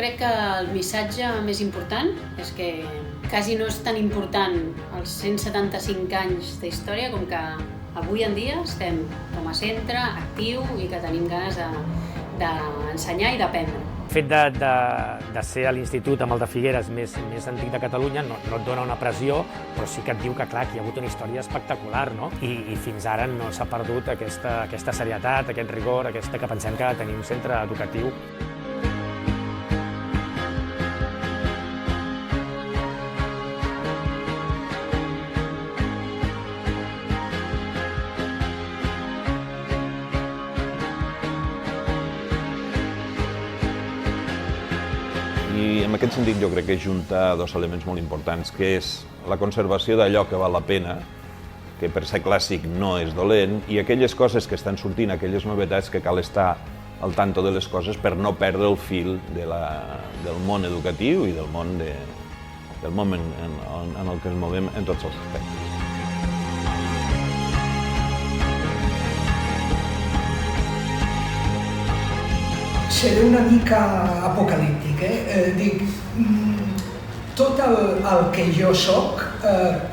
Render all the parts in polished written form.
crec que el missatge més important és que quasi no és tan important els 175 anys d'història com que avui en dia estem com a centre actiu i que tenim ganes d'ensenyar i d'aprendre. El fet de ser a l'institut amb el de Figueres més antic de Catalunya no et dona una pressió, però sí que et diu que, clar, que hi ha hagut una història espectacular, no? I fins ara no s'ha perdut aquesta serietat, aquest rigor, que pensem que tenim un centre educatiu. I en aquest sentit jo crec que junta dos elements molt importants, que és la conservació d'allò que val la pena, que per ser clàssic no és dolent, i aquelles coses que estan sortint, aquelles novetats que cal estar al tanto de les coses per no perdre el fil del món educatiu i del món en el que ens movem en tots els aspectes. Seré una mica apocalíptic, dic, tot el que jo soc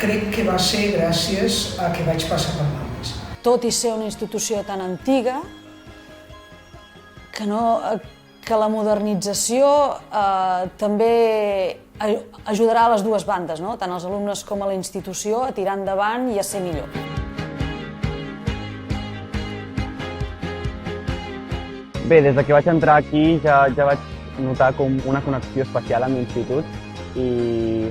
crec que va ser gràcies a que vaig passar per Balmes. Tot i ser una institució tan antiga, que la modernització també ajudarà a les dues bandes, no? Tant als alumnes com a la institució, a tirar endavant i a ser millor. Bé, des que vaig entrar aquí ja vaig notar com una connexió especial amb l'institut i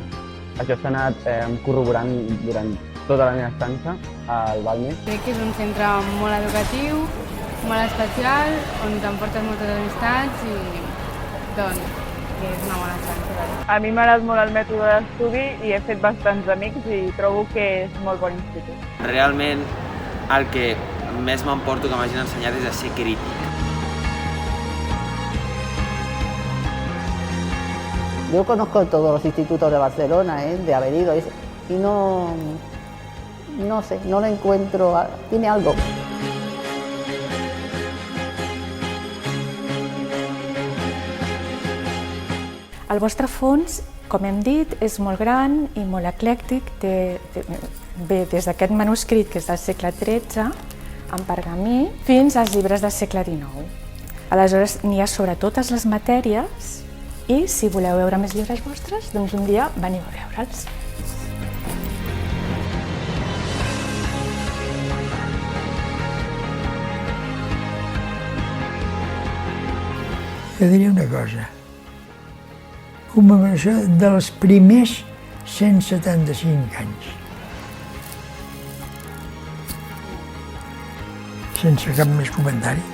això s'ha anat corroborant durant tota la meva estança al Balmes. Crec que és un centre molt educatiu, molt especial, on t'emportes moltes amistats i doncs és una bona estança. A mi m'ha agradat molt el mètode d'estudi i he fet bastants amics i trobo que és molt bon institut. Realment el que més m'emporto que m'hagin ensenyat és a ser crític. Yo conozco todos los institutos de Barcelona, de haber ido, y no sé, no lo encuentro, tiene algo. El vostre fons, com hem dit, és molt gran i molt eclèctic. Ve des d'aquest manuscrit, que és del segle XIII, en pergamí, fins als llibres del segle XIX. Aleshores, n'hi ha sobre totes les matèries i si voleu veure més llibres vostres, doncs un dia veniu a veure'ls. Jo diria una cosa, commemoració dels primers 175 anys. Sense cap més comentari.